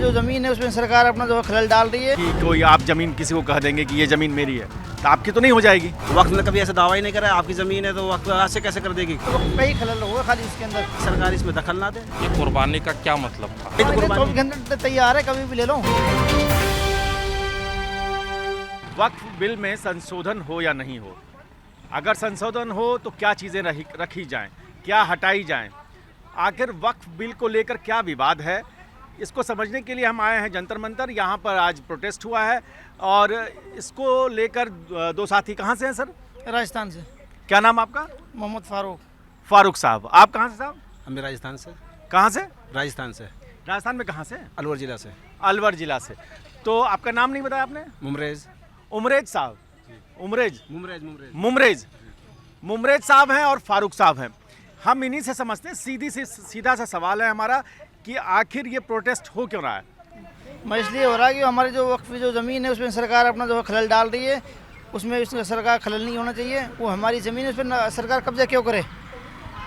जो ज़मीन है उसमें सरकार अपना जो खलल डाल रही है। कि कोई आप जमीन किसी को कह देंगे कि ये जमीन मेरी है तो आपकी तो नहीं हो जाएगी। वक्त ने कभी ऐसा दावा ही नहीं करा है आपकी ज़मीन है तो वक्त आज से कैसे कर देगी। तो कई खलल होगा खाली उसके अंदर। सरकार इसमें दखल ना दे। ये कुर्बानी का क्या मतलब था? 24 घंटे तैयार है, कभी भी ले लो। वक्फ बिल में संशोधन हो या नहीं हो, अगर संशोधन हो तो क्या चीज़ें रखी जाएं, क्या हटाई जाएं, आखिर वक्फ बिल को लेकर क्या विवाद है, इसको समझने के लिए हम आए हैं जंतर मंतर। यहाँ पर आज प्रोटेस्ट हुआ है और इसको लेकर दो साथी कहाँ से हैं सर? राजस्थान से। क्या नाम आपका? मोहम्मद फारूक। फारूक साहब, आप कहाँ से साहब? हम राजस्थान से। कहाँ से? राजस्थान से। राजस्थान में कहाँ से? अलवर जिला से। अलवर जिला से। तो आपका नाम नहीं बताया आपने? मुमरेज। उमरेज साहब। उमरेज मुमरेज मुमरेज मुमरेज मुमरेज साहब हैं और फारूक साहब हैं। हम इन्हीं से समझते हैं। सीधा सा सवाल है हमारा कि आखिर ये प्रोटेस्ट हो क्यों रहा है? मैं इसलिए हो रहा है कि हमारी जो वक्फ जो ज़मीन है उसमें सरकार अपना जो खलल डाल रही है, उसमें सरकार खलल नहीं होना चाहिए। वो हमारी ज़मीन है, उस पर सरकार कब्जा क्यों करे,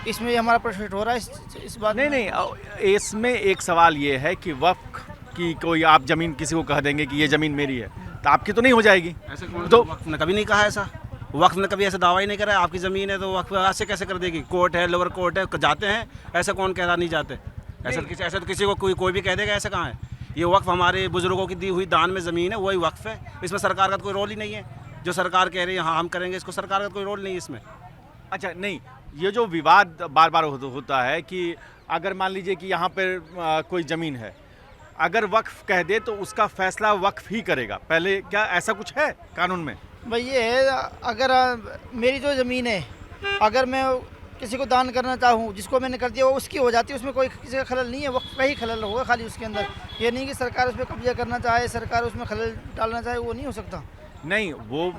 इसमें हमारा प्रोटेस्ट हो रहा है इस बात। नहीं, इसमें एक सवाल ये है कि वक्फ की कोई आप ज़मीन किसी को कह देंगे कि ये ज़मीन मेरी है तो आपकी तो नहीं हो जाएगी। ऐसे कौन तो वक्त ने कभी नहीं कहा ऐसा। वक्त ने कभी ऐसा दावा ही नहीं करा है आपकी ज़मीन है तो वक्त आज से कैसे कर देगी। कोर्ट है, लोअर कोर्ट है, जाते हैं। ऐसा कौन कह रहा नहीं जाते। ऐसा तो किसी को कोई भी कह देगा। ऐसा कहाँ है। ये वक्फ हमारे बुजुर्गों की दी हुई दान में ज़मीन है, वही वक्फ है। इसमें सरकार का कोई रोल ही नहीं है। जो सरकार कह रही है हाँ हम करेंगे, इसको सरकार का कोई रोल नहीं है इसमें। अच्छा, नहीं, ये जो विवाद बार बार होता है कि अगर मान लीजिए कि यहाँ पर कोई ज़मीन है, अगर वक्फ कह दे तो उसका फैसला वक्फ ही करेगा। पहले क्या ऐसा कुछ है कानून में? भाई ये है, अगर मेरी जो ज़मीन है अगर मैं किसी को दान करना चाहूँ, जिसको मैंने कर दिया वो उसकी हो जाती है, उसमें कोई किसी का खलल नहीं है। वक्फ का ही खलल होगा खाली उसके अंदर। ये नहीं कि सरकार उस पर कब्जा करना चाहे, सरकार उसमें खलल डालना चाहे, वो नहीं हो सकता। नहीं, वो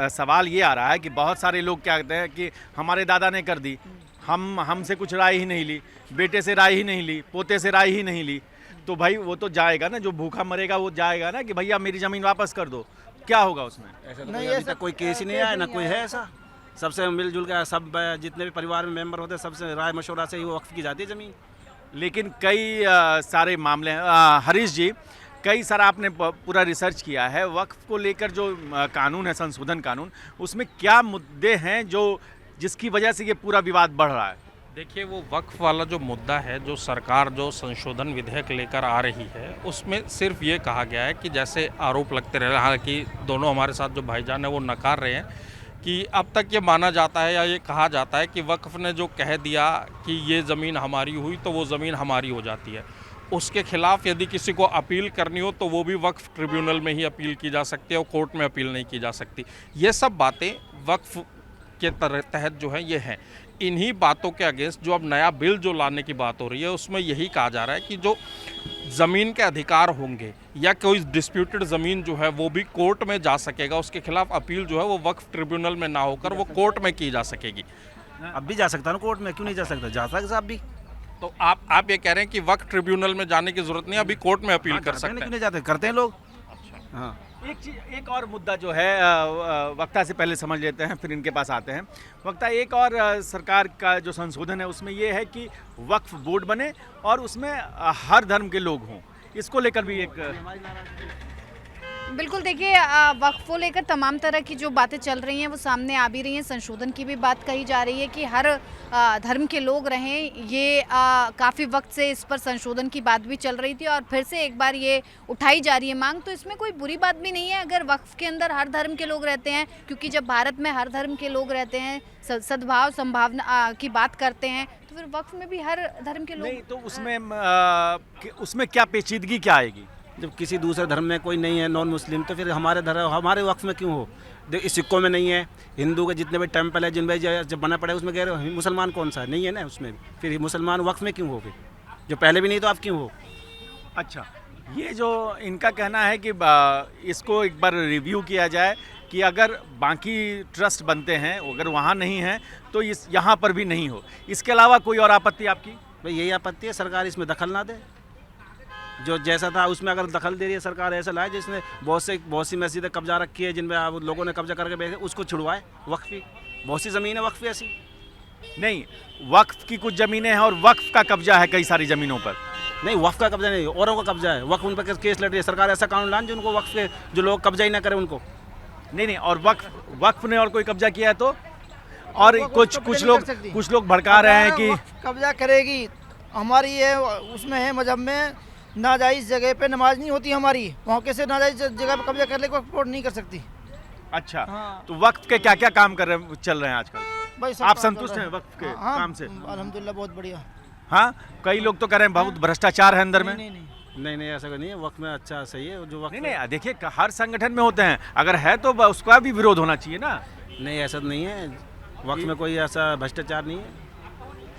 सवाल ये आ रहा है कि बहुत सारे लोग क्या कहते हैं कि हमारे दादा ने कर दी, हमसे कुछ राय ही नहीं ली, बेटे से राय ही नहीं ली, पोते से राय ही नहीं ली, तो भाई वो तो जाएगा ना, जो भूखा मरेगा वो जाएगा ना कि भैया मेरी ज़मीन वापस कर दो। क्या होगा उसमें? ऐसा तो अभी तक कोई केस ही नहीं आया, ना कोई है ऐसा। सबसे मिलजुल के सब जितने भी परिवार में मेंबर होते हैं सबसे राय मशवरा से ही वो वक्फ की जाती है ज़मीन। लेकिन कई सारे मामले हरीश जी, कई सारा आपने पूरा रिसर्च किया है वक्फ को लेकर। जो कानून है, संशोधन कानून, उसमें क्या मुद्दे हैं जिसकी वजह से ये पूरा विवाद बढ़ रहा है? देखिए, वो वक्फ वाला जो मुद्दा है, जो सरकार जो संशोधन विधेयक लेकर आ रही है, उसमें सिर्फ ये कहा गया है कि जैसे आरोप लगते रहे, हालांकि दोनों हमारे साथ जो भाईजान है वो नकार रहे हैं कि अब तक ये माना जाता है या ये कहा जाता है कि वक्फ ने जो कह दिया कि ये ज़मीन हमारी हुई तो वो ज़मीन हमारी हो जाती है। उसके खिलाफ यदि किसी को अपील करनी हो तो वो भी वक्फ ट्रिब्यूनल में ही अपील की जा सकती है और कोर्ट में अपील नहीं की जा सकती। ये सब बातें वक्फ के तहत जो है ये हैं। इन्हीं बातों के अगेंस्ट जो अब नया बिल जो लाने की बात हो रही है उसमें यही कहा जा रहा है कि जो ज़मीन के अधिकार होंगे या कोई डिस्प्यूटेड ज़मीन जो है वो भी कोर्ट में जा सकेगा। उसके खिलाफ अपील जो है वो वक्फ ट्रिब्यूनल में ना होकर वो कोर्ट में की जा सकेगी। अब भी जा सकता ना कोर्ट में, क्यों नहीं जा सकता, जा सकता अब भी। तो आप ये कह रहे हैं कि वक्फ ट्रिब्यूनल में जाने की जरूरत नहीं, अभी कोर्ट में अपील कर सकते हैं। क्यों नहीं जाते, करते हैं लोग। अच्छा, हाँ। एक और मुद्दा जो है वक्ता से पहले समझ लेते हैं, फिर इनके पास आते हैं। वक्ता, एक और सरकार का जो संशोधन है उसमें ये है कि वक्फ बोर्ड बने और उसमें हर धर्म के लोग हों। इसको लेकर भी एक बिल्कुल, देखिए वक्फ को लेकर तमाम तरह की जो बातें चल रही हैं वो सामने आ भी रही हैं। संशोधन की भी बात कही जा रही है कि हर धर्म के लोग रहें। ये काफ़ी वक्त से इस पर संशोधन की बात भी चल रही थी और फिर से एक बार ये उठाई जा रही है मांग। तो इसमें कोई बुरी बात भी नहीं है अगर वक्फ के अंदर हर धर्म के लोग रहते हैं, क्योंकि जब भारत में हर धर्म के लोग रहते हैं, सद्भाव संभावना की बात करते हैं, तो फिर वक्फ में भी हर धर्म के लोग नहीं, तो उसमें क्या पेचीदगी क्या आएगी? जब किसी दूसरे धर्म में कोई नहीं है, नॉन मुस्लिम, तो फिर हमारे वक्फ में क्यों हो। इस सिक्कों में नहीं है। हिंदू के जितने भी टेम्पल है जिनमें जब बना पड़ा है उसमें कह रहे हो मुसलमान कौन सा है, नहीं है ना उसमें। फिर मुसलमान वक्फ में क्यों हो, फिर जो पहले भी नहीं तो आप क्यों हो। अच्छा, ये जो इनका कहना है कि इसको एक बार रिव्यू किया जाए कि अगर बाकी ट्रस्ट बनते हैं अगर वहाँ नहीं है तो यहाँ पर भी नहीं हो। इसके अलावा कोई और आपत्ति आपकी? भाई यही आपत्ति है, सरकार इसमें दखल ना दे। जो जैसा था उसमें अगर दखल दे रही है सरकार, ऐसा लाए जिसने बहुत सी मस्जिदें कब्जा रखी है, जिनमें आप लोगों ने कब्जा करके बैठे, उसको छुड़वाए। वक्फ की बहुत सी ज़मीन है, वक्फ ऐसी नहीं, वक्फ की कुछ ज़मीनें हैं और वक्फ का कब्जा है कई सारी ज़मीनों पर। नहीं, वक्फ का कब्जा नहीं, औरों का कब्जा है। वक्फ उन पर केस लड़ रही है, सरकार ऐसा कानून लाए जो उनको वक्फ के जो लोग कब्जा ही ना करें उनको। नहीं, और वक्फ ने और कोई कब्जा किया है तो? और वक्फ कुछ कब्जा कुछ नहीं लोग कर सकती। कुछ लोग भड़का रहे हैं कि कब्जा करेगी हमारी है, उसमें है मजहब में नाजायज़ जगह पे नमाज नहीं होती हमारी, वहाँ कैसे नाजायज़ जगह पे कब्जा कर ले वक्फ नहीं कर सकती। अच्छा, हाँ। तो वक्फ के क्या क्या काम चल रहे हैं आजकल? भाई सब आप काम संतुष्ट चल रहा हैं वक्फ के हाँ, काम से? अल्हम्दुलिल्लाह बहुत बढ़िया। हाँ, कई लोग तो कह रहे हैं बहुत भ्रष्टाचार है अंदर में। नहीं, ऐसा नहीं है, वक्त में अच्छा सही है जो वक्त नहीं, देखिए हर संगठन में होते हैं, अगर है तो उसका भी विरोध होना चाहिए ना। नहीं, ऐसा नहीं है, वक्त में कोई ऐसा भ्रष्टाचार नहीं है,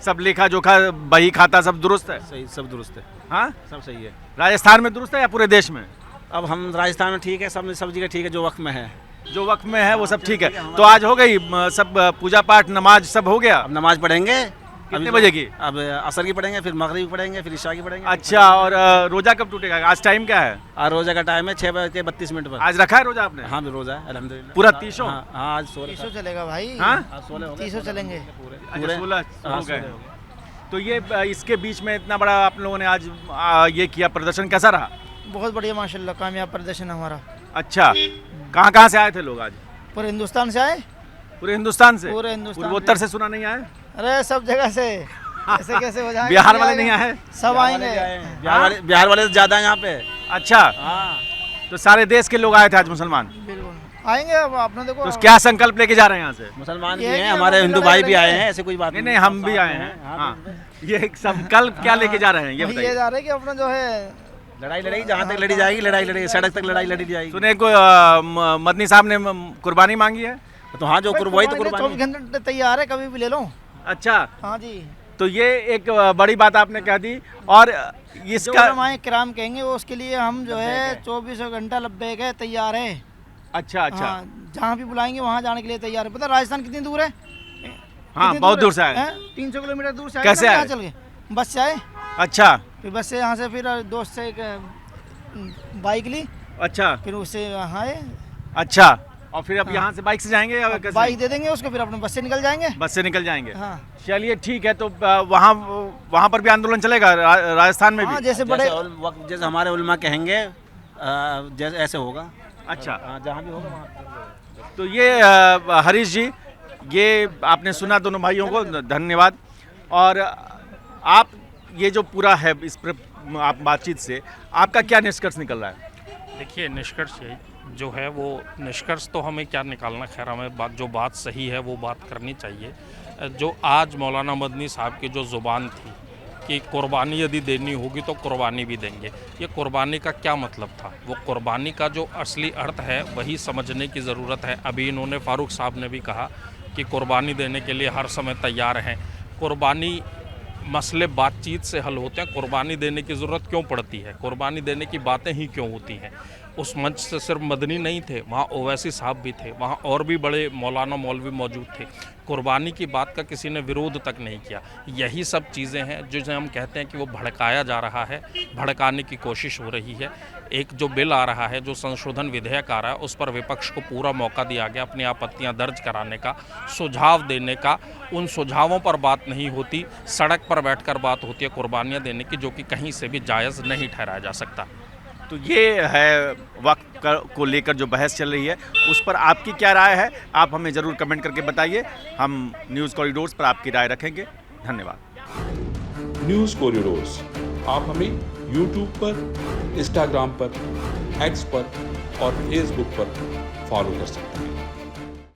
सब लेखा जोखा बही खाता सब दुरुस्त है। सही, सब दुरुस्त है, हाँ, सब सही है। राजस्थान में दुरुस्त है या पूरे देश में? अब हम राजस्थान में ठीक है, सब जगह ठीक है, जो वक्त में है। जो वक्त में है वो सब ठीक है। तो आज हो गई सब पूजा पाठ नमाज सब हो गया? अब नमाज पढ़ेंगे कितने बजे की? अब असर की पढ़ेंगे, फिर मगरिब की पढ़ेंगे, फिर इशा की पढ़ेंगे। अच्छा, और रोजा कब टूटेगा? आज टाइम क्या है? और रोजा का टाइम है 6:32 पर। आज रखा है रोजा आपने? हाँ, भी रोजा है अल्हम्दुलिल्लाह। पूरा 30 हाँ, आज 300 चलेगा भाई। हाँ? आज 16 हो गए। 300 चलेंगे। अच्छा, 16 हाँ, हो गए। 16 हो गए। तो ये इसके बीच में इतना बड़ा आप लोगों ने आज ये किया, प्रदर्शन कैसा रहा? बहुत बढ़िया माशाल्लाह, कामयाब प्रदर्शन है हमारा। अच्छा, कहाँ से आए थे लोग आज? पूरे हिंदुस्तान से आए। पूरे हिंदुस्तान से? पूरे हिंदुस्तान पूर्वोत्तर से सुना नहीं आए? अरे सब जगह से, ऐसे कैसे हो जाएगा? बिहार वाले नहीं आए? सब आएंगे। बिहार वाले से ज्यादा है यहाँ पे। अच्छा, हाँ, तो सारे देश के लोग आए थे आज मुसलमान? बिल्कुल आएंगे। अब आपने देखो तो क्या संकल्प लेके जा रहे हैं यहाँ से? मुसलमान भी ये है हैं, कि हमारे हम हिंदू लड़ाई भाई भी आए लड़ेंगे। हैं, ऐसे कोई बात नहीं, हम भी आए हैं। हाँ, ये एक संकल्प क्या लेके जा रहे हैं ये ये बताइए। जा रहे हैं कि अपना जो है लड़ाई लड़ेगी, जहाँ तक लड़ी जाएगी लड़ाई लड़ेगी, सड़क तक लड़ाई लड़ी जाएगी। सुने को मदनी साहब ने कुर्बानी मांगी है? तो हाँ, जो वही तो 24 कुर्बानी। घंटे तैयार है, कभी भी ले लो। अच्छा, हाँ जी, तो ये एक बड़ी बात आपने कह दी। और जो इसका उलमाए किराम कहेंगे वो उसके लिए हम जो है 24 घंटा लब्बैक है, तैयार है। अच्छा, हाँ, जहाँ भी बुलाएंगे वहाँ जाने के लिए तैयार है। पता राजस्थान कितनी दूर है? हाँ, कितनी बहुत दूर से आए। 300 किलोमीटर दूर से आए। कैसे ना, आए? कहाँ चल गए? बस से आए, अच्छा, फिर बस से यहाँ से फिर दोस्त से एक बाइक ली, अच्छा, फिर उससे यहाँ आए। अच्छा, और फिर अब यहाँ से बाइक से जाएंगे या कैसे? बाइक दे देंगे उसको, फिर अपने बस से निकल जाएंगे। बस से निकल जाएंगे। हाँ चलिए ठीक है। तो वहाँ पर भी आंदोलन चलेगा राजस्थान में हाँ, भी? जैसे बड़े जैसे हमारे उलमा कहेंगे जैसे ऐसे होगा। अच्छा, हाँ, जहाँ भी होगा वहाँ। तो ये हरीश जी, ये आपने सुना दोनों भाइयों को, धन्यवाद। और आप ये जो पूरा है इस पर आप बातचीत से आपका क्या निष्कर्ष निकल रहा है? देखिए, निष्कर्ष यही जो है वो निष्कर्ष तो हमें क्या निकालना, खैर हमें जो बात सही है वो बात करनी चाहिए। जो आज मौलाना मदनी साहब की जो ज़ुबान थी कि कुर्बानी यदि देनी होगी तो कुर्बानी भी देंगे, ये कुर्बानी का क्या मतलब था? वो कुर्बानी का जो असली अर्थ है वही समझने की ज़रूरत है। अभी इन्होंने फारूक साहब ने भी कहा कि कुर्बानी देने के लिए हर समय तैयार हैं। कुर्बानी मसले बातचीत से हल होते हैं, कुर्बानी देने की ज़रूरत क्यों पड़ती है? कुर्बानी देने की बातें ही क्यों होती हैं? उस मंच से सिर्फ मदनी नहीं थे, वहाँ ओवैसी साहब भी थे, वहाँ और भी बड़े मौलाना मौलवी मौजूद थे। कुर्बानी की बात का किसी ने विरोध तक नहीं किया। यही सब चीज़ें हैं जिसे हम कहते हैं कि वो भड़काया जा रहा है, भड़काने की कोशिश हो रही है। एक जो बिल आ रहा है, जो संशोधन विधेयक आ रहा है, उस पर विपक्ष को पूरा मौका दिया गया अपनी आपत्तियां दर्ज कराने का, सुझाव देने का। उन सुझावों पर बात नहीं होती, सड़क पर बैठकर बात होती है कुर्बानियां देने की, जो कि कहीं से भी जायज़ नहीं ठहराया जा सकता। तो ये है वक्त को लेकर जो बहस चल रही है, उस पर आपकी क्या राय है? आप हमें ज़रूर कमेंट करके बताइए। हम न्यूज़ कॉरिडोर्स पर आपकी राय रखेंगे। धन्यवाद। न्यूज़ कॉरिडोर्स आप हमें यूट्यूब पर, इंस्टाग्राम पर, एक्स पर और फेसबुक पर फॉलो कर सकते हैं।